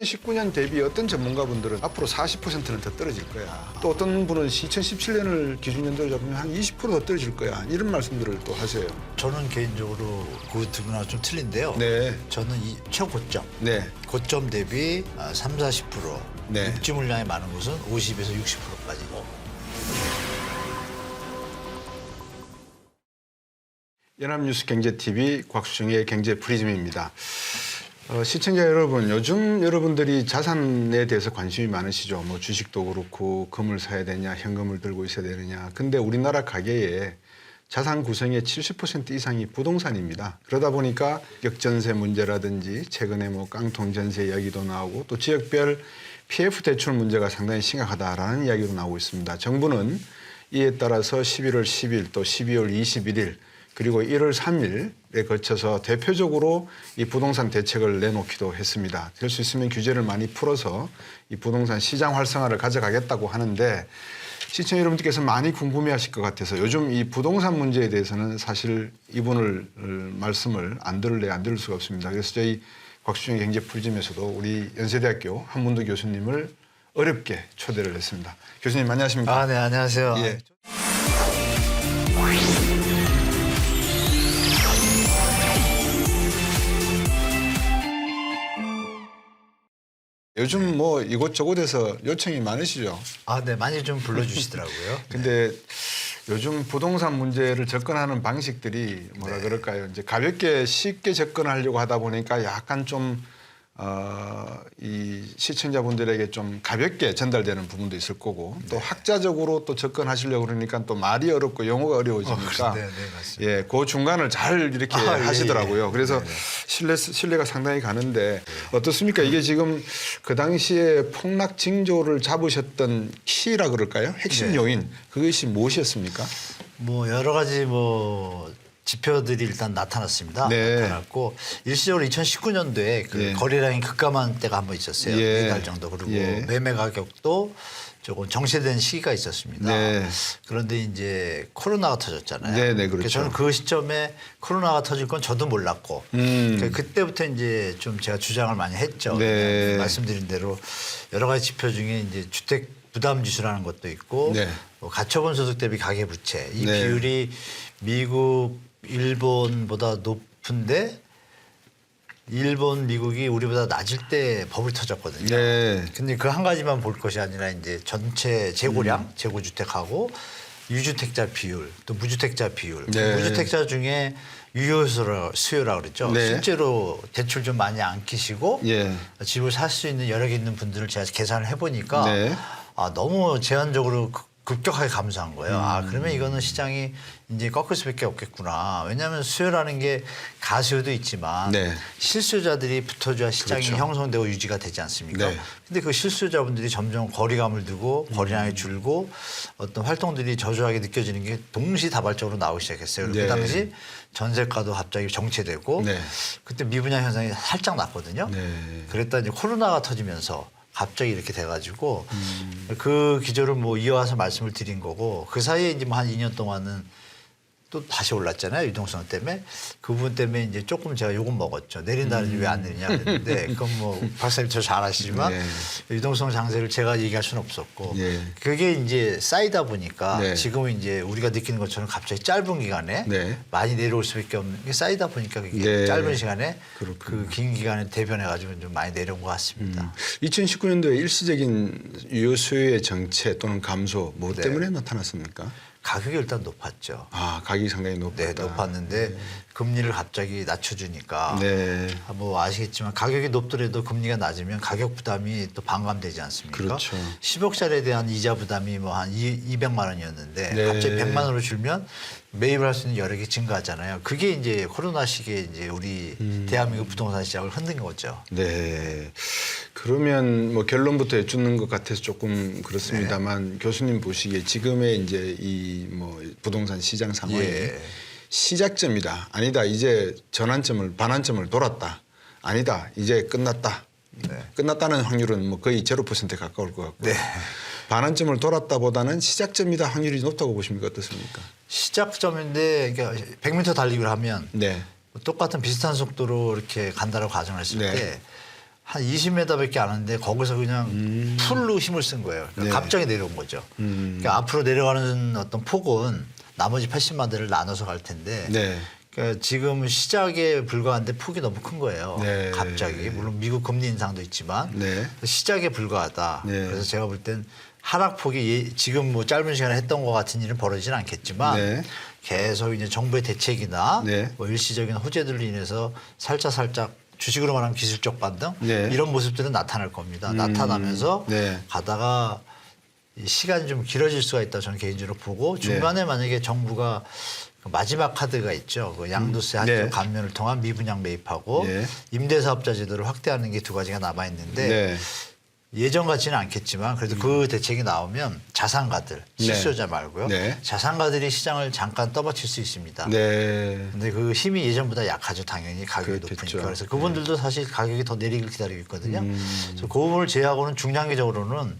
19년 대비 어떤 전문가분들은 앞으로 40%는 더 떨어질 거야. 또 어떤 분은 2017년을 기준연도로 잡으면 한 20%더 떨어질 거야. 이런 말씀들을 또 하세요. 저는 개인적으로 그 두 분하고 좀 틀린데요. 네. 저는 이 최고점, 네. 고점 대비 30~40%, 네. 육지 물량이 많은 곳은 50에서 60%까지. 연합뉴스 경제TV 곽수정의 경제프리즘입니다. 시청자 여러분, 요즘 여러분들이 자산에 대해서 관심이 많으시죠. 뭐 주식도 그렇고 금을 사야 되냐, 현금을 들고 있어야 되느냐. 근데 우리나라 가계의 자산 구성의 70% 이상이 부동산입니다. 그러다 보니까 역전세 문제라든지 최근에 뭐 깡통 전세 이야기도 나오고 또 지역별 PF 대출 문제가 상당히 심각하다라는 이야기도 나오고 있습니다. 정부는 이에 따라서 11월 10일 또 12월 21일 그리고 1월 3일에 거쳐서 대표적으로 이 부동산 대책을 내놓기도 했습니다. 될 수 있으면 규제를 많이 풀어서 이 부동산 시장 활성화를 가져가겠다고 하는데 시청자 여러분들께서 많이 궁금해하실 것 같아서 요즘 이 부동산 문제에 대해서는 사실 이분을 말씀을 안 들을 수가 없습니다. 그래서 저희 곽수정의 경제프리즘에서도 우리 연세대학교 한문도 교수님을 어렵게 초대를 했습니다. 교수님 안녕하십니까? 네, 안녕하세요. 예. 요즘 뭐 이곳저곳에서 요청이 많으시죠? 네, 많이 좀 불러주시더라고요. 근데 요즘 부동산 문제를 접근하는 방식들이 뭐라 그럴까요? 이제 가볍게 쉽게 접근하려고 하다 보니까 약간 좀 이 시청자분들에게 좀 가볍게 전달되는 부분도 있을 거고 또 학자적으로 또 접근하시려고 그러니까 또 말이 어렵고 용어가 어려워지니까 네, 맞습니다. 예, 그 중간을 잘 이렇게 하시더라고요. 예. 그래서 신뢰가 상당히 가는데 어떻습니까? 이게 지금 그 당시에 폭락 징조를 잡으셨던 키라 그럴까요? 핵심 요인 그것이 무엇이었습니까? 뭐 여러 가지 뭐 지표들이 일단 나타났습니다. 네. 나타났고 일시적으로 2019년도에 그 예. 거래량이 급감한 때가 한 번 있었어요. 예. 4달 정도. 그리고 예. 매매 가격도 조금 정체된 시기가 있었습니다. 네. 그런데 이제 코로나가 터졌잖아요. 네, 네, 그래서 그렇죠. 저는 그 시점에 코로나가 터질 건 저도 몰랐고 그때부터 이제 좀 제가 주장을 많이 했죠. 네. 말씀드린 대로 여러 가지 지표 중에 이제 주택 부담 지수라는 것도 있고 네. 뭐 가처분 소득 대비 가계 부채 이 네. 비율이 미국, 일본보다 높은데 일본, 미국이 우리보다 낮을 때 버블이 터졌거든요. 네. 근데 그 한 가지만 볼 것이 아니라 이제 전체 재고량, 재고주택하고 유주택자 비율, 또 무주택자 비율. 네. 무주택자 중에 유효 수요라고 그랬죠. 네. 실제로 대출 좀 많이 안 끼시고 예. 집을 살 수 있는 여력이 있는 분들을 제가 계산을 해보니까 네. 너무 제한적으로 급격하게 감소한 거예요. 그러면 이거는 시장이 이제 꺾을 수밖에 없겠구나. 왜냐하면 수요라는 게 가수요도 있지만 네. 실수요자들이 붙어줘야 시장이 그렇죠. 형성되고 유지가 되지 않습니까? 네. 근데 그 실수요자분들이 점점 거리감을 두고 거리량이 줄고 어떤 활동들이 저조하게 느껴지는 게 동시다발적으로 나오기 시작했어요. 네. 그 당시 전세가도 갑자기 정체되고 네. 그때 미분양 현상이 살짝 났거든요. 네. 그랬다 이제 코로나가 터지면서 갑자기 이렇게 돼가지고 그 기조를 뭐 이어와서 말씀을 드린 거고 그 사이에 이제 뭐 한 2년 동안은 또 다시 올랐잖아요. 유동성 때문에. 그 부분 때문에 이제 조금 제가 욕은 먹었죠. 내린다는지 왜 안 내리냐 그랬는데 그건 뭐 박사님 저 잘 아시지만 네. 유동성 장세를 제가 얘기할 수는 없었고 예. 그게 이제 쌓이다 보니까 네. 지금은 이제 우리가 느끼는 것처럼 갑자기 짧은 기간에 네. 많이 내려올 수밖에 없는 게 쌓이다 보니까 그게 네. 짧은 시간에 그렇군요. 그 긴 기간에 대변해가지고 좀 많이 내려온 것 같습니다. 2019년도에 일시적인 유효 수요의 정체 또는 감소 뭐 네. 때문에 나타났습니까? 가격이 일단 높았죠. 가격이 상당히 높았다. 네, 높았는데 금리를 갑자기 낮춰주니까 네. 뭐 아시겠지만 가격이 높더라도 금리가 낮으면 가격 부담이 또 반감되지 않습니까? 그렇죠. 10억짜리에 대한 이자 부담이 뭐 한 200만 원이었는데 네. 갑자기 100만 원으로 줄면 매입을 할 수 있는 여력이 증가하잖아요. 그게 이제 코로나 시기에 이제 우리 대한민국 부동산 시장을 흔든 거죠. 네. 그러면 뭐 결론부터 여쭙는 것 같아서 조금 그렇습니다만 교수님 보시기에 지금의 이제 이 뭐 부동산 시장 상황이 예. 시작점이다. 아니다. 이제 전환점을 반환점을 돌았다. 아니다. 이제 끝났다. 네. 끝났다는 확률은 뭐 거의 0%에 가까울 것 같고 네. 반환점을 돌았다보다는 시작점이다 확률이 높다고 보십니까? 어떻습니까? 시작점인데 그러니까 100m 달리기를 하면 네. 똑같은 비슷한 속도로 이렇게 간다라고 가정을 했을 네. 때 한 20m밖에 안 하는데 거기서 그냥 풀로 힘을 쓴 거예요. 그러니까 네. 갑자기 내려온 거죠. 그러니까 앞으로 내려가는 어떤 폭은 나머지 80만 대를 나눠서 갈 텐데 네. 그러니까 지금 시작에 불과한데 폭이 너무 큰 거예요. 네. 갑자기. 물론 미국 금리 인상도 있지만 네. 시작에 불과하다. 네. 그래서 제가 볼 땐 하락폭이 지금 뭐 짧은 시간에 했던 것 같은 일은 벌어지진 않겠지만 네. 계속 이제 정부의 대책이나 네. 뭐 일시적인 호재들로 인해서 살짝 주식으로 말하면 기술적 반등 네. 이런 모습들은 나타날 겁니다. 나타나면서 네. 가다가 이 시간이 좀 길어질 수가 있다 저는 개인적으로 보고 중간에 만약에 정부가 그 마지막 카드가 있죠. 그 양도세 한정 네. 감면을 통한 미분양 매입하고 네. 임대사업자 제도를 확대하는 게 두 가지가 남아 있는데 네. 예전 같지는 않겠지만 그래도 그 대책이 나오면 자산가들 실수요자 말고요. 네. 자산가들이 시장을 잠깐 떠받칠 수 있습니다. 네. 근데 그 힘이 예전보다 약하죠. 당연히 가격이 그렇겠죠. 높으니까. 그래서 그분들도 사실 가격이 더 내리길 기다리고 있거든요. 그래서 그 부분을 제외하고는 중장기적으로는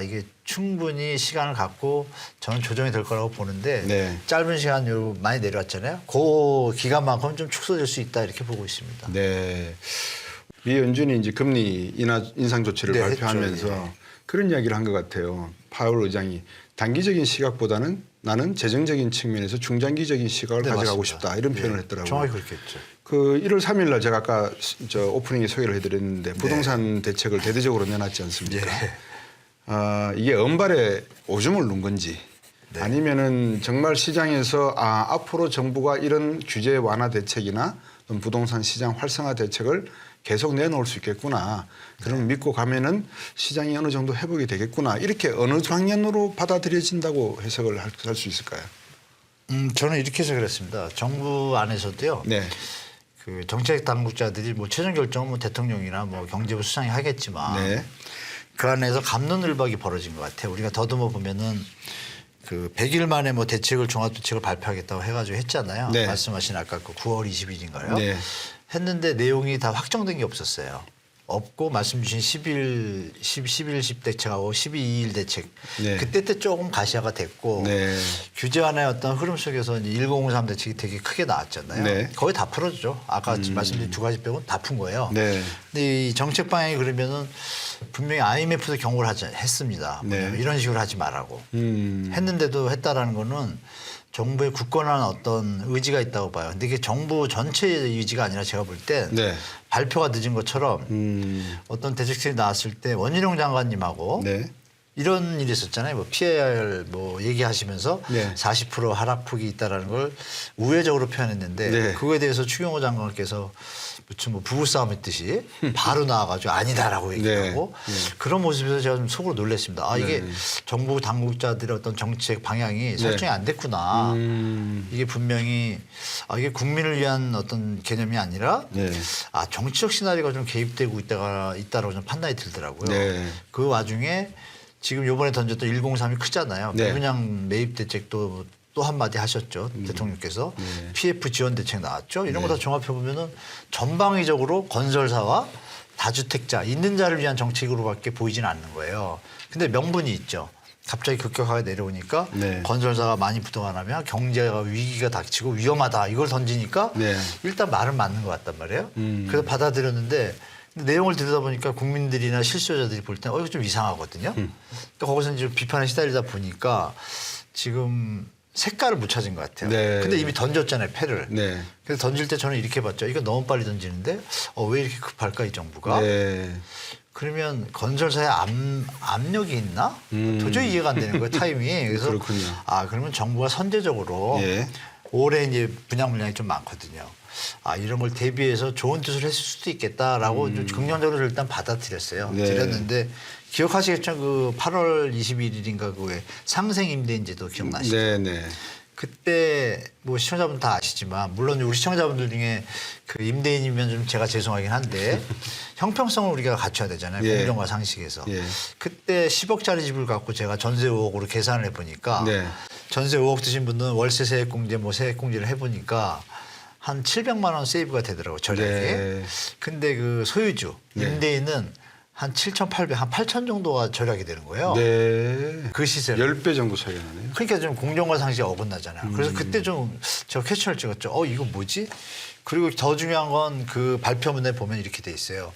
이게 충분히 시간을 갖고 저는 조정이 될 거라고 보는데 네. 짧은 시간으로 많이 내려왔잖아요. 그 기간만큼 좀 축소될 수 있다 이렇게 보고 있습니다. 네. 미 연준이 이제 금리 인상 조치를 네, 발표하면서 했죠. 예. 그런 이야기를 한 것 같아요. 파월 의장이 단기적인 시각보다는 나는 재정적인 측면에서 중장기적인 시각을 네, 가져가고 맞습니다. 싶다 이런 표현을 예, 했더라고요. 정확히 그렇게 했죠. 그 1월 3일 날 제가 아까 저 오프닝에 소개를 해드렸는데 부동산 대책을 대대적으로 내놨지 않습니까? 예. 이게 은발에 오줌을 누른 건지 네. 아니면은 정말 시장에서 앞으로 정부가 이런 규제 완화 대책이나 어떤 부동산 시장 활성화 대책을 계속 내놓을 수 있겠구나. 그럼 믿고 가면은 시장이 어느 정도 회복이 되겠구나. 이렇게 어느 방향으로 받아들여진다고 해석을 할 수 있을까요? 저는 이렇게 해서 그랬습니다. 정부 안에서도요. 네. 그 정책 당국자들이 뭐 최종 결정은 뭐 대통령이나 뭐 경제부 수장이 하겠지만 네. 그 안에서 갑론을박이 벌어진 것 같아요. 우리가 더듬어 보면은 그 100일 만에 뭐 대책을 종합대책을 발표하겠다고 해가지고 했잖아요. 네. 말씀하신 아까 그 9월 20일인가요? 네. 했는데 내용이 다 확정된 게 없었어요. 없고 말씀 주신 11일 대책하고 12일 대책 네. 그때 때 조금 가시화가 됐고 네. 규제 완화의 어떤 흐름 속에서 이제 1003 대책이 되게 크게 나왔잖아요. 네. 거의 다 풀었죠. 아까 말씀드린 두 가지 빼고는 다 푼 거예요. 네. 근데 이 정책 방향이 그러면은 분명히 IMF도 경고를 했습니다. 네. 뭐냐면 이런 식으로 하지 말라고. 했는데도 했다라는 거는 정부의 굳건한 어떤 의지가 있다고 봐요. 근데 이게 정부 전체의 의지가 아니라 제가 볼 때 네. 발표가 늦은 것처럼 어떤 대책들이 나왔을 때 원희룡 장관님하고 네. 이런 일이 있었잖아요. 뭐 PAR 뭐 얘기하시면서 네. 40% 하락폭이 있다라는 걸 우회적으로 표현했는데 네. 그거에 대해서 추경호 장관께서 무슨 뭐 부부싸움 했듯이 바로 나와가지고 아니다라고 얘기하고 네. 그런 모습에서 제가 좀 속으로 놀랐습니다. 이게 네. 정부 당국자들의 어떤 정책 방향이 설정이 안 됐구나. 이게 분명히 이게 국민을 위한 어떤 개념이 아니라 네. 정치적 시나리오가 좀 개입되고 있다라고 좀 판단이 들더라고요. 네. 그 와중에 지금 요번에 던졌던 103이 크잖아요. 네. 미분양 매입 대책도 또 한마디 하셨죠. 대통령께서. PF 지원 대책 나왔죠. 이런 거 다 종합해 보면은 전방위적으로 건설사와 다주택자, 있는 자를 위한 정책으로밖에 보이지는 않는 거예요. 근데 명분이 있죠. 갑자기 급격하게 내려오니까 네. 건설사가 많이 부도가 경제가 위기가 닥치고 위험하다 이걸 던지니까 네. 일단 말은 맞는 것 같단 말이에요. 그래서 받아들였는데 내용을 들여다보니까 국민들이나 실수요자들이 볼 때는 이거 좀 이상하거든요. 그러니까 거기서 이제 비판에 시달리다 보니까 지금 색깔을 못 찾은 것 같아요. 네. 근데 이미 던졌잖아요, 패를. 네. 그래서 던질 때 저는 이렇게 봤죠. 이거 너무 빨리 던지는데 왜 이렇게 급할까 이 정부가? 네. 그러면 건설사에 압력이 있나? 도저히 이해가 안 되는 거예요, 타이밍이. 그래서 그렇군요. 그러면 정부가 선제적으로 예. 올해 이제 분양 물량이 좀 많거든요. 이런 걸 대비해서 좋은 뜻을 했을 수도 있겠다라고 좀 긍정적으로 일단 받아들였어요. 네. 드렸는데 기억하시겠죠? 그 8월 21일인가 그에 상생 임대인제도 기억나시죠? 네. 네. 그때 뭐 시청자분 다 아시지만 물론 우리 시청자분들 중에 그 임대인이면 좀 제가 죄송하긴 한데 형평성을 우리가 갖춰야 되잖아요. 예. 공정과 상식에서. 예. 그때 10억짜리 집을 갖고 제가 전세 5억으로 계산을 해보니까 네. 전세 5억 드신 분은 월세 세액공제 뭐 세액공제를 해보니까 한 700만 원 세이브가 되더라고요. 저렴하게. 네. 근데 그 소유주 임대인은 한 7,800, 한 8,000 정도가 절약이 되는 거예요. 네. 그 시세. 10배 정도 차이가 나네요. 그러니까 좀 공정과 상식이 어긋나잖아요. 그래서 그때 좀 저 캐치를 찍었죠. 이거 뭐지? 그리고 더 중요한 건 그 발표문에 보면 이렇게 돼 있어요.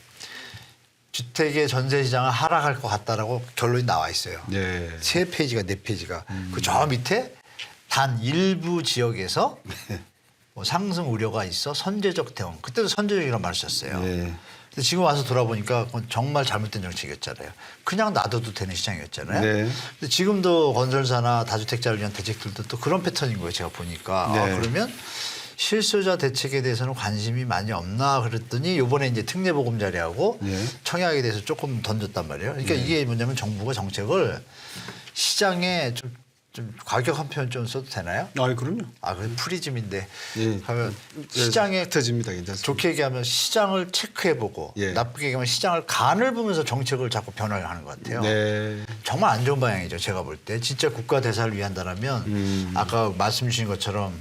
주택의 전세 시장은 하락할 것 같다라고 결론이 나와 있어요. 네. 3페이지가 4페이지가. 그 저 밑에 단 일부 지역에서 뭐 상승 우려가 있어 선제적 대응. 그때도 선제적이라는 말을 썼어요. 네. 근데 지금 와서 돌아보니까 그건 정말 잘못된 정책이었잖아요. 그냥 놔둬도 되는 시장이었잖아요. 네. 근데 지금도 건설사나 다주택자를 위한 대책들도 또 그런 패턴인 거예요. 제가 보니까. 네. 아, 그러면 실소유자 대책에 대해서는 관심이 많이 없나 그랬더니 이번에 이제 특례보금자리하고 네. 청약에 대해서 조금 던졌단 말이에요. 그러니까 이게 뭐냐면 정부가 정책을 시장에 좀 과격한 표현 좀 써도 되나요? 아, 그럼요. 아, 그 프리즘인데 예. 하면 시장에 터집니다. 괜찮습니다. 좋게 얘기하면 시장을 체크해보고 예. 나쁘게 얘기하면 시장을 간을 보면서 정책을 자꾸 변화를 하는 것 같아요. 네. 정말 안 좋은 방향이죠. 제가 볼 때. 진짜 국가 대사를 위한다라면 아까 말씀 주신 것처럼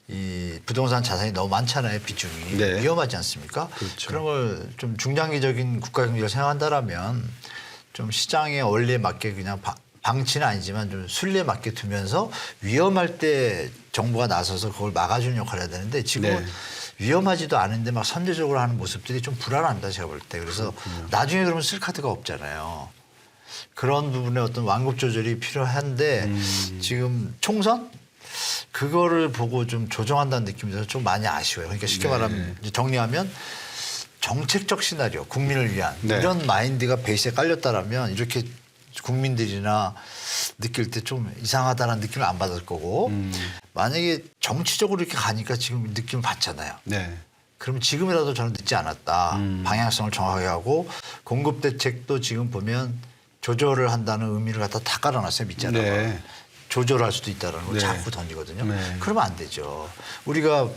이 부동산 자산이 너무 많잖아요. 비중이. 네. 위험하지 않습니까? 그렇죠. 그런 걸 좀 중장기적인 국가 경제를 생각한다라면 좀 시장의 원리에 맞게 그냥 방치는 아니지만 좀 순리에 맞게 두면서 위험할 때 정부가 나서서 그걸 막아주는 역할을 해야 되는데 지금은 네. 위험하지도 않은데 막 선제적으로 하는 모습들이 좀 불안합니다. 제가 볼 때. 그래서 나중에 그러면 쓸 카드가 없잖아요. 그런 부분에 어떤 완급 조절이 필요한데 지금 총선? 그거를 보고 좀 조정한다는 느낌이 들어서 좀 많이 아쉬워요. 그러니까 쉽게 말하면 이제 정리하면 정책적 시나리오, 국민을 위한 네. 이런 마인드가 베이스에 깔렸다라면 이렇게 국민들이나 느낄 때 좀 이상하다는 느낌을 안 받을 거고 만약에 정치적으로 이렇게 가니까 지금 느낌을 받잖아요. 네. 그러면 지금이라도 저는 늦지 않았다. 방향성을 정확하게 하고 공급 대책도 지금 보면 조절을 한다는 의미를 갖다 다 깔아놨어요. 밑자락에. 네. 조절할 수도 있다는 걸 네. 자꾸 던지거든요. 네. 그러면 안 되죠. 우리가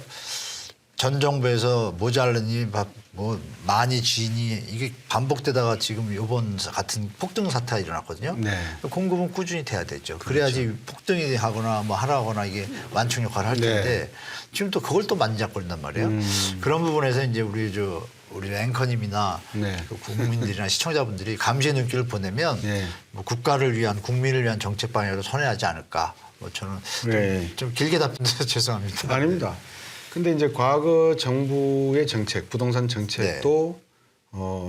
전 정부에서 모자르니 뭐 많이 쥐니 이게 반복되다가 지금 이번 같은 폭등 사태가 일어났거든요. 네. 공급은 꾸준히 돼야 되죠. 그래야지 폭등이 하거나 뭐 하라거나 이게 완충 역할을 할 텐데 네. 지금 또 그걸 또 만지작거린단 말이에요. 그런 부분에서 이제 우리 앵커님이나 네. 그 국민들이나 시청자분들이 감시의 눈길을 보내면 네. 뭐 국가를 위한 국민을 위한 정책 방향으로 선회하지 않을까. 뭐 저는 네. 좀 길게 답변해서 죄송합니다. 아닙니다. 근데 이제 과거 정부의 정책, 부동산 정책도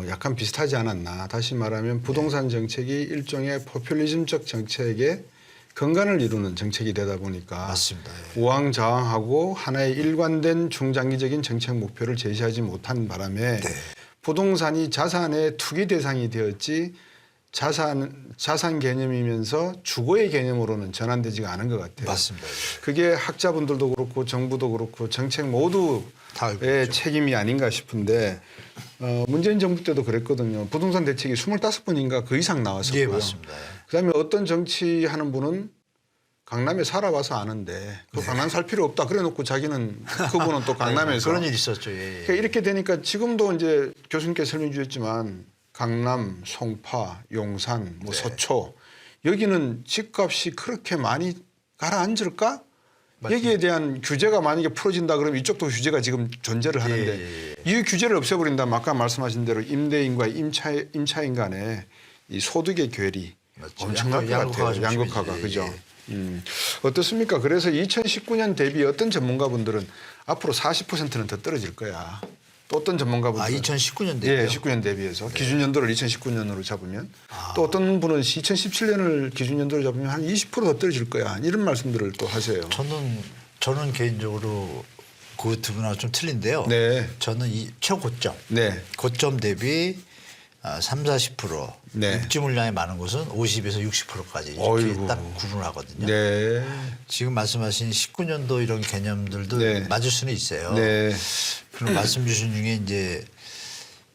약간 비슷하지 않았나. 다시 말하면 부동산 정책이 일종의 포퓰리즘적 정책의 근간을 이루는 정책이 되다 보니까 맞습니다. 예. 우왕좌왕하고 하나의 일관된 중장기적인 정책 목표를 제시하지 못한 바람에 부동산이 자산의 투기 대상이 되었지 자산 개념이면서 주거의 개념으로는 전환되지가 않은 것 같아요. 맞습니다. 예. 그게 학자분들도 그렇고 정부도 그렇고 정책 모두의 다 알고 있죠. 책임이 아닌가 싶은데 문재인 정부 때도 그랬거든요. 부동산 대책이 25번인가 그 이상 나왔었고요. 예, 맞습니다. 예. 그다음에 어떤 정치하는 분은 강남에 살아봐서 아는데 그 강남 살 필요 없다 그래놓고 자기는 그분은 또 강남에서 그런 일 있었죠. 예, 예. 그러니까 이렇게 되니까 지금도 이제 교수님께서 설명 주셨지만 강남, 송파, 용산, 뭐 서초 여기는 집값이 그렇게 많이 가라앉을까? 여기에 대한 규제가 만약에 풀어진다 그러면 이쪽도 규제가 지금 존재를 하는데 이 규제를 없애버린다면 아까 말씀하신 대로 임대인과 임차인 간의 이 소득의 괴리 맞죠. 엄청날 것 양극화가 같아요. 좀 양극화가 심해지지. 그죠? 예. 어떻습니까? 그래서 2019년 대비 어떤 전문가분들은 앞으로 40%는 더 떨어질 거야. 또 어떤 전문가분들은 2019년 대비요? 예, 19년 대비해서 기준 연도를 2019년으로 잡으면 또 어떤 분은 2017년을 기준 연도로 잡으면 한 20%더 떨어질 거야. 이런 말씀들을 또 하세요. 저는 개인적으로 그 두 분하고 좀 틀린데요. 네. 저는 이 최고점, 네. 고점 대비 30-40%, 네. 입지 물량이 많은 곳은 50에서 60%까지 이렇게 어이구. 딱 구분을 하거든요. 네. 지금 말씀하신 19년도 이런 개념들도 네. 맞을 수는 있어요. 네. 그럼 말씀 주신 중에 이제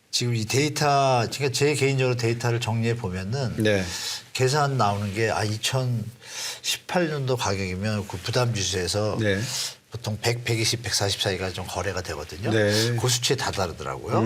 지금 이 데이터, 그러니까 제 개인적으로 데이터를 정리해 보면은 네. 계산 나오는 게 2018년도 가격이면 그 부담 지수에서 네. 보통 100, 120, 140 사이가 좀 거래가 되거든요. 네. 그 수치에 다 다르더라고요.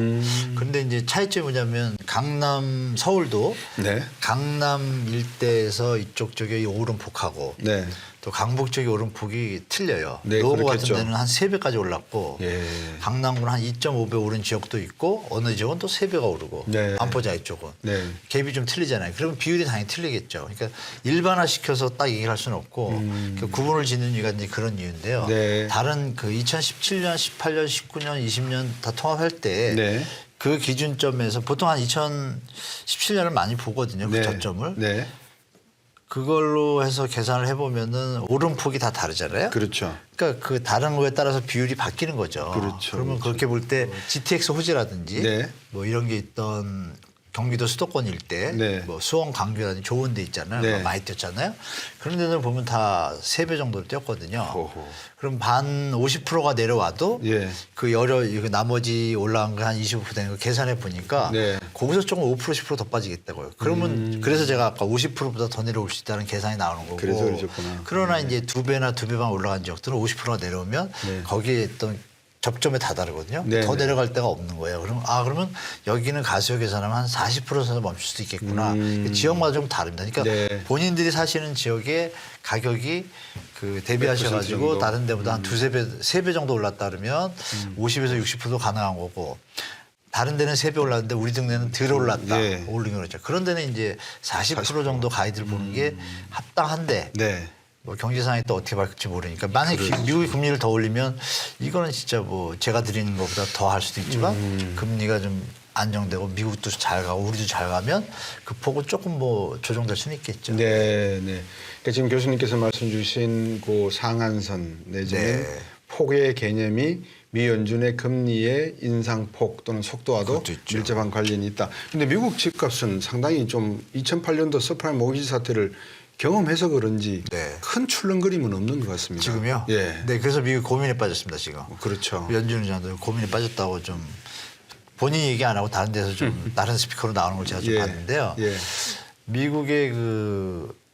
그런데 이제 차이점이 뭐냐면 강남, 서울도 네. 강남 일대에서 이쪽 쪽이 오름폭하고 네. 또 강북 쪽의 오름폭이 틀려요. 네, 노구 같은 그렇겠죠. 데는 한 3배까지 올랐고 예. 강남구는 한 2.5배 오른 지역도 있고 어느 지역은 또 3배가 오르고 네. 반포자 이쪽은 네. 갭이 좀 틀리잖아요. 그러면 비율이 당연히 틀리겠죠. 그러니까 일반화시켜서 딱 얘기를 할 수는 없고 그 구분을 짓는 이유가 이제 그런 이유인데요. 네. 다른 그 2017년, 18년, 19년, 20년 다 통합할 때 네. 그 기준점에서 보통 한 2017년을 많이 보거든요. 그 네. 저점을. 네. 그걸로 해서 계산을 해보면은 오름폭이 다 다르잖아요. 그렇죠. 그러니까 그 다른 거에 따라서 비율이 바뀌는 거죠. 그렇죠. 그러면 그렇게 볼 때 GTX 호지라든지 네. 뭐 이런 게 있던 경기도 수도권 일대, 네. 뭐 수원, 강주라든지 좋은 데 있잖아요. 네. 뭐 많이 뛰었잖아요. 그런 데는 보면 다 3배 정도를 뛰었거든요. 호호. 그럼 반 50%가 내려와도 예. 그 나머지 올라간 거 한 25% 되는 거 계산해 보니까 네. 거기서 조금 5% 10% 더 빠지겠다고요. 그러면 그래서 제가 아까 50%보다 더 내려올 수 있다는 계산이 나오는 거고. 그래서 그러셨구나. 그러나 이제 2배나 2배 반 올라간 지역들은 50%가 내려오면 네. 거기에 있던 접점에 다다르거든요. 네, 더 네. 내려갈 데가 없는 거예요. 그러면 여기는 가수요 계산하면 한 40%에서 멈출 수도 있겠구나. 지역마다 좀 다릅니다. 그러니까 네. 본인들이 사시는 지역의 가격이 그 대비하셔가지고 정도? 다른 데보다 한 두세 배, 세 배 정도 올랐다 그러면 50에서 60%도 가능한 거고 다른 데는 3배 올랐는데 우리 동네는 덜 올랐다. 네. 올린 거죠. 그런 데는 이제 40% 정도 가이드를 보는 게 합당한데 네. 뭐 경제 상황이 또 어떻게 바뀔지 모르니까 만약에 미국이 금리를 더 올리면 이거는 진짜 뭐 제가 드리는 것보다 더 할 수도 있지만 금리가 좀 안정되고 미국도 잘 가고 우리도 잘 가면 그 폭은 조금 뭐 조정될 수는 있겠죠. 네, 네. 그러니까 지금 교수님께서 말씀 주신 그 상한선 내지는 네. 폭의 개념이 미 연준의 금리의 인상폭 또는 속도와도 그것도 있죠. 밀접한 관련이 있다. 근데 미국 집값은 상당히 좀 2008년도 서프라임 모기지 사태를 경험해서 그런지 네. 큰 출렁거림은 없는 것 같습니다. 지금요? 예. 네, 그래서 미국 고민에 빠졌습니다 지금. 그렇죠. 연준 의장도 고민에 빠졌다고 좀 본인이 얘기 안 하고 다른 데서 좀 다른 스피커로 나오는 걸 제가 좀 예. 봤는데요. 예. 미국의 그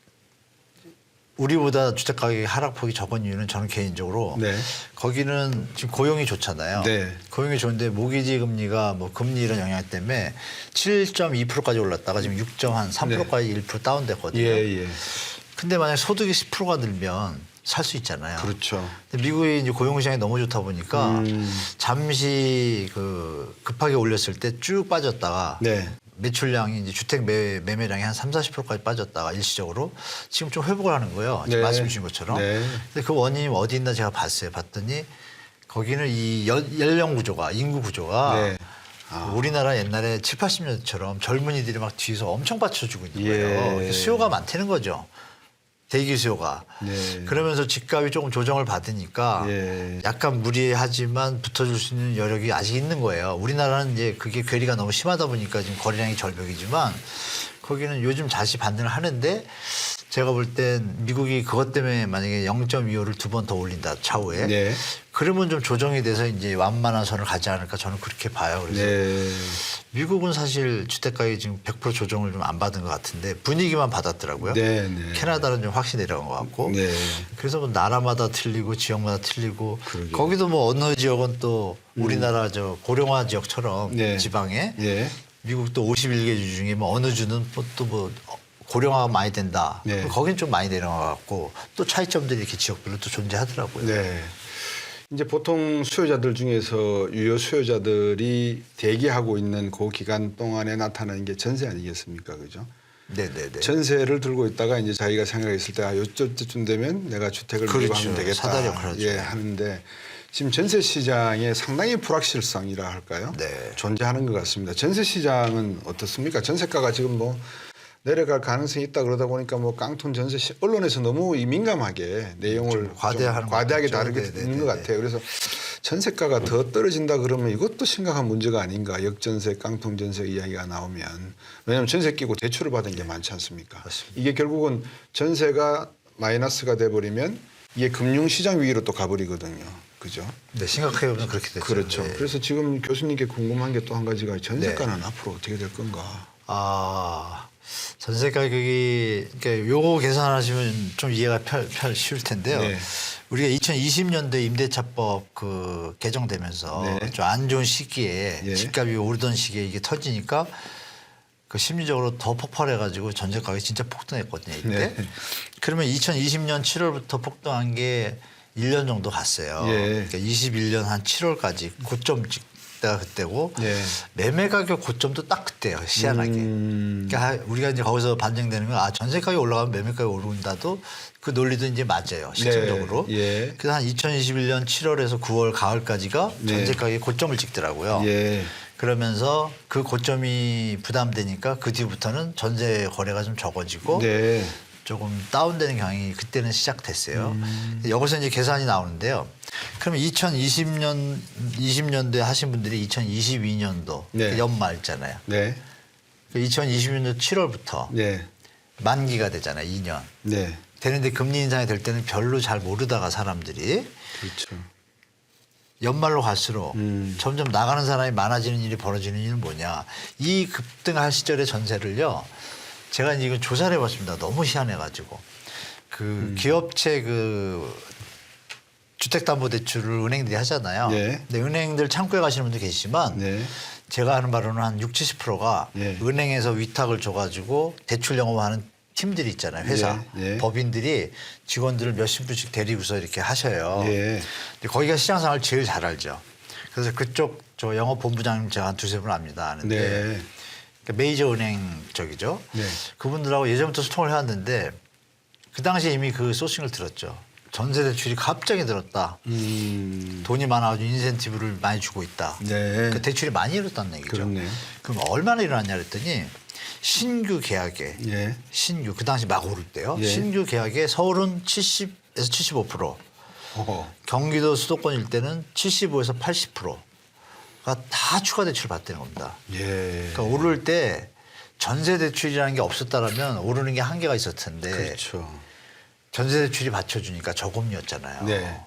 우리보다 주택 가격의 하락폭이 적은 이유는 저는 개인적으로 네. 거기는 지금 고용이 좋잖아요. 네. 고용이 좋은데 모기지 금리가 뭐 금리 이런 영향 때문에 7.2%까지 올랐다가 지금 6.3%까지 1% 다운됐거든요. 예, 예. 근데 만약 소득이 10%가 늘면 살 수 있잖아요. 그렇죠. 근데 미국의 이제 고용 시장이 너무 좋다 보니까 잠시 그 급하게 올렸을 때 쭉 빠졌다가 네. 매출량이 이제 주택 매매량이 한 30~40%까지 빠졌다가 일시적으로 지금 좀 회복을 하는 거예요. 지금 네. 말씀 주신 것처럼. 네. 근데 그 원인이 어디 있나 제가 봤어요. 봤더니 거기는 이 연령 구조가 인구 구조가 네. 우리나라 옛날에 7, 80년대처럼 젊은이들이 막 뒤에서 엄청 받쳐주고 있는 거예요. 예. 수요가 많다는 거죠. 대기 수요가. 네. 그러면서 집값이 조금 조정을 받으니까 예. 약간 무리하지만 붙어줄 수 있는 여력이 아직 있는 거예요. 우리나라는 이제 그게 괴리가 너무 심하다 보니까 지금 거래량이 절벽이지만 거기는 요즘 다시 반등을 하는데 제가 볼 땐 미국이 그것 때문에 만약에 0.25를 2번 더 올린다 차후에 네. 그러면 좀 조정이 돼서 이제 완만한 선을 가지 않을까 저는 그렇게 봐요. 그래서 네. 미국은 사실 주택가격이 지금 100% 조정을 좀 안 받은 것 같은데 분위기만 받았더라고요. 네, 네. 캐나다는 좀 확실히 내려간 것 같고. 네. 그래서 뭐 나라마다 틀리고 지역마다 틀리고 그러게요. 거기도 뭐 어느 지역은 또 우리나라 저 고령화 지역처럼 네. 지방에 예. 미국도 51개 주 중에 뭐 어느 주는 또 뭐 고령화가 많이 된다. 네. 거긴 좀 많이 내려가고 또 차이점들이 이렇게 지역별로 또 존재하더라고요. 네. 이제 보통 수요자들 중에서 유효 수요자들이 대기하고 있는 그 기간 동안에 나타나는 게 전세 아니겠습니까? 그죠? 네네네. 전세를 들고 있다가 이제 자기가 생각했을 때 요쯤 되면 내가 주택을 밀고 그렇죠. 하면 되겠다. 사다리 역할을 하죠. 예, 하는데 지금 전세 시장에 상당히 불확실성이라 할까요? 네. 존재하는 것 같습니다. 전세 시장은 어떻습니까? 전세가가 지금 뭐 내려갈 가능성이 있다 그러다 보니까 뭐 깡통 전세 언론에서 너무 민감하게 내용을 좀 과대하는 것 과대하게 같죠. 다루게 네네네. 있는 것 같아요. 그래서 전세가가 더 떨어진다 그러면 이것도 심각한 문제가 아닌가. 역전세, 깡통 전세 이야기가 나오면 왜냐하면 전세 끼고 대출을 받은 게 많지 않습니까? 맞습니다. 이게 결국은 전세가 마이너스가 돼버리면 이게 금융시장 위기로 또 가버리거든요. 그죠? 네, 심각하게 보면 그렇게 되죠. 그렇죠. 네. 그래서 지금 교수님께 궁금한 게 또 한 가지가 전세가는 앞으로 어떻게 될 건가? 아, 전세 가격이 그러니까 요거 계산하시면 좀 이해가 쉬울 텐데요. 네. 우리가 2020년도에 임대차법 그 개정되면서 네. 좀 안 좋은 시기에 예. 집값이 오르던 시기에 이게 터지니까 그 심리적으로 더 폭발해가지고 전세 가격이 진짜 폭등했거든요. 이때. 네. 그러면 2020년 7월부터 폭등한 게 1년 정도 갔어요. 예. 그러니까 21년 한 7월까지 고점 찍다가 그때고 예. 매매 가격 고점도 딱 그때예요. 희한하게. 그러니까 우리가 이제 거기서 반증되는 건 아, 전세 가격이 올라가면 매매 가격이 오른다도 그 논리도 이제 맞아요. 실질적으로. 네. 예. 그래서 한 2021년 7월에서 9월 가을까지가 네. 전세 가격이 고점을 찍더라고요. 예. 그러면서 그 고점이 부담되니까 그 뒤부터는 전세 거래가 좀 적어지고 네. 조금 다운되는 경향이 그때는 시작됐어요. 여기서 이제 계산이 나오는데요. 그러면 2020년도에 하신 분들이 2022년도 네. 연말 있잖아요. 네. 2020년도 7월부터 네. 만기가 되잖아요. 2년. 네. 되는데 금리 인상이 될 때는 별로 잘 모르다가 사람들이 그렇죠. 연말로 갈수록 음. 점점 나가는 사람이 많아지는 일이 벌어지는 일은 뭐냐. 이 급등할 시절의 전세를요. 제가 이제 이거 조사를 해봤습니다. 너무 희한해가지고. 그 기업체 그 주택담보대출을 은행들이 하잖아요. 네. 근데 은행들 창구에 가시는 분도 계시지만 네. 제가 아는 바로는 한 60~70%가 네. 은행에서 위탁을 줘가지고 대출 영업하는 팀들이 있잖아요. 회사. 네. 네. 법인들이 직원들을 몇십 분씩 데리고서 이렇게 하셔요. 예. 근데 거기가 시장 상황을 제일 잘 알죠. 그래서 그쪽 저 영업본부장님 제가 한 2~3분 압니다. 아는데 네. 그러니까 메이저 은행 쪽이죠. 네. 그분들하고 예전부터 소통을 해왔는데 그 당시에 이미 그 소싱을 들었죠. 전세 대출이 갑자기 들었다. 돈이 많아가지고 인센티브를 많이 주고 있다. 네. 그 대출이 많이 일었다는 얘기죠. 그렇네요. 그럼 얼마나 일어났냐 그랬더니 신규 계약에 예. 신규 그 당시 막 오를 때요. 예. 신규 계약에 서울은 70에서 75%, 어허. 경기도 수도권일 때는 75에서 80%가 다 추가 대출을 받다는 겁니다. 예. 그러니까 오를 때 전세 대출이라는 게 없었다라면 오르는 게 한계가 있었을 텐데 그렇죠. 전세 대출이 받쳐주니까 저금리였잖아요. 네.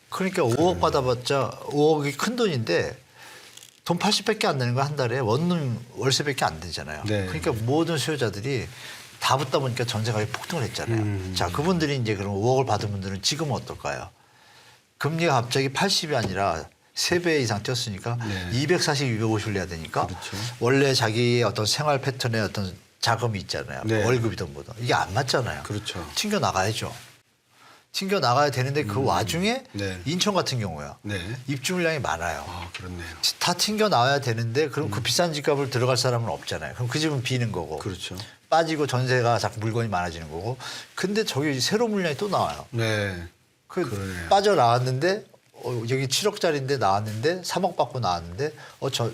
그러니까 5억 받아봤자 5억이 큰 돈인데 돈 80밖에 안 되는 거 한 달에 원룸 월세밖에 안 되잖아요. 네. 그러니까 모든 수요자들이 다 붙다 보니까 전세 가격이 폭등을 했잖아요. 자, 그분들이 이제 그럼 5억을 받은 분들은 지금은 어떨까요? 금리가 갑자기 80이 아니라 3배 이상 뛰었으니까 네. 240, 250을 내야 되니까 그렇죠. 원래 자기의 어떤 생활 패턴의 어떤 자금이 있잖아요. 네. 월급이든 뭐든. 이게 안 맞잖아요. 그렇죠. 튕겨 나가야죠. 튕겨 나가야 되는데 그 와중에 네. 인천 같은 경우요. 네. 입주 물량이 많아요. 아, 그렇네요. 다 튕겨 나와야 되는데 그럼 그 비싼 집값을 들어갈 사람은 없잖아요. 그럼 그 집은 비는 거고 그렇죠. 빠지고 전세가 자꾸 물건이 많아지는 거고. 근데 저기 새로운 물량이 또 나와요. 네. 그 그러네요. 빠져나왔는데 여기 7억짜리인데 나왔는데 3억 받고 나왔는데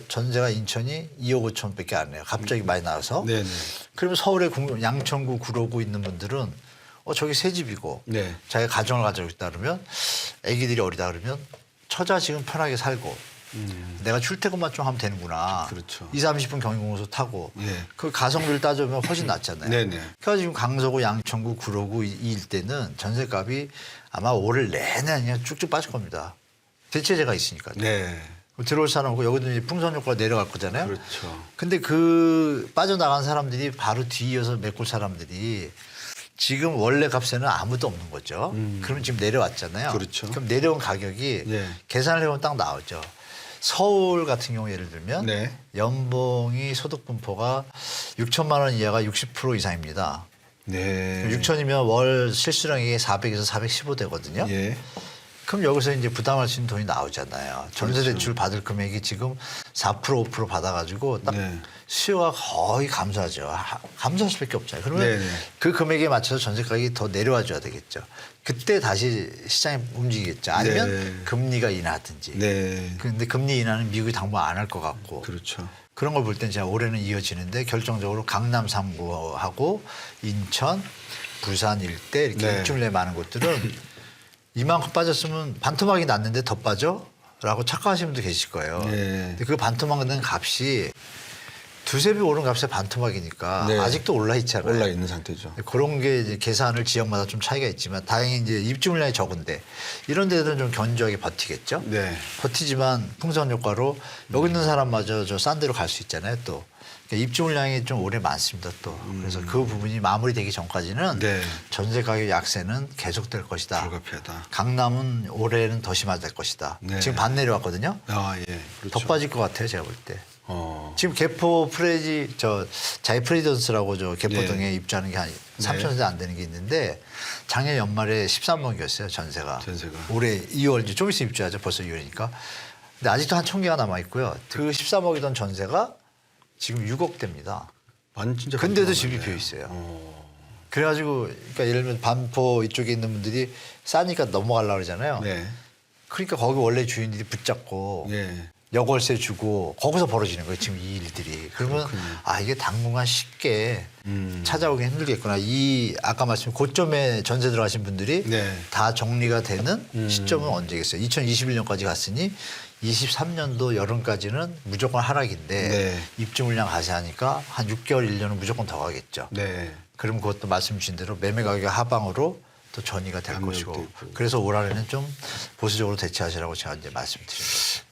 전세가 인천이 2억 5천밖에 안 해요. 갑자기 많이 나와서. 네네. 그러면 서울에 양천구 구로구 있는 분들은 저기 새 집이고 네. 자기가 가정을 가지고 있다 그러면 아기들이 어리다 그러면 처자 지금 편하게 살고 내가 출퇴근만 좀 하면 되는구나. 그렇죠. 20~30분 경인공소 타고 네. 그 가성비를 따져보면 훨씬 낫잖아요. 네네. 그래서 지금 강서구, 양천구, 구로구 이 일대는 전세값이 아마 올해 내내 그냥 쭉쭉 빠질 겁니다. 대체제가 있으니까요. 네. 들어올 사람 없고 여기도 이제 풍선 효과가 내려갈 거잖아요. 그렇죠. 근데 그 빠져나간 사람들이 바로 뒤이어서 메꿀 사람들이 지금 원래 값에는 아무도 없는 거죠. 그러면 지금 내려왔잖아요. 그렇죠. 그럼 내려온 가격이 네. 계산을 해보면 딱 나오죠. 서울 같은 경우 예를 들면 네. 연봉이 소득 분포가 6천만 원 이하가 60% 이상입니다. 네. 6천이면 월 실수령이 400에서 415 되거든요. 예. 그럼 여기서 이제 부담할 수 있는 돈이 나오잖아요. 전세 그렇죠. 대출 받을 금액이 지금 4% 5% 받아가지고 딱 네. 수요가 거의 감소하죠. 감소할 수밖에 없잖아요. 그러면 네네. 그 금액에 맞춰서 전세 가격이 더 내려와 줘야 되겠죠. 그때 다시 시장이 움직이겠죠. 아니면 네. 금리가 인하든지. 네. 근데 금리 인하는 미국이 당분 안 할 것 같고. 그렇죠. 그런 걸 볼 땐 제가 올해는 이어지는데 결정적으로 강남 3구하고 인천, 부산 일대 이렇게 네. 일주일 내에 많은 곳들은 이만큼 빠졌으면 반토막이 났는데 더 빠져? 라고 착각하시는 분도 계실 거예요. 네. 근데 그 반토막 는 값이 2~3배 오른 값에 반토막이니까 네. 아직도 올라 있잖아요. 올라 있는 상태죠. 그런 게 이제 계산을 지역마다 좀 차이가 있지만 다행히 이제 입주 물량이 적은데 이런 데들은 좀 견조하게 버티겠죠. 네. 버티지만 풍선 효과로 여기 있는 사람마저 저 싼 데로 갈 수 있잖아요. 또 그러니까 입주 물량이 좀 올해 많습니다. 또 그래서 그 부분이 마무리되기 전까지는 네. 전세 가격 약세는 계속될 것이다. 불가피하다. 강남은 올해는 더 심화될 것이다. 네. 지금 반 내려왔거든요. 아, 예. 그렇죠. 더 빠질 것 같아요. 제가 볼 때. 지금 개포 자이 프리던스라고 저 개포동에 네. 입주하는 게 한 3천 세 안 되는 게 있는데 작년 연말에 13억이었어요. 전세가. 올해 2월 이제 좀 있으면 입주하죠. 벌써 2월이니까. 근데 아직도 한 1,000개가 남아 있고요. 그 13억이던 전세가 지금 6억대입니다. 진짜 근데도 반토막 집이 났네요. 비어 있어요. 그래가지고 그러니까 예를 들면 반포 이쪽에 있는 분들이 싸니까 넘어가려고 그러잖아요. 네. 그러니까 거기 원래 주인들이 붙잡고 예. 여골세 주고 거기서 벌어지는 거예요. 지금 이 일들이. 그러면 이게 당분간 쉽게 찾아오기 힘들겠구나. 이 아까 말씀 고점에 전세 들어가신 분들이 네. 다 정리가 되는 시점은 언제겠어요? 2021년까지 갔으니 23년도 여름까지는 무조건 하락인데 네. 입주 물량 가세하니까 한 6개월 1년은 무조건 더 가겠죠. 네. 그럼 그것도 말씀 주신 대로 매매 가격 하방으로 또 전이가 될 압력도 것이고 있고. 그래서 올 한해는 좀 보수적으로 대처하시라고 제가 이제 말씀드린 거죠.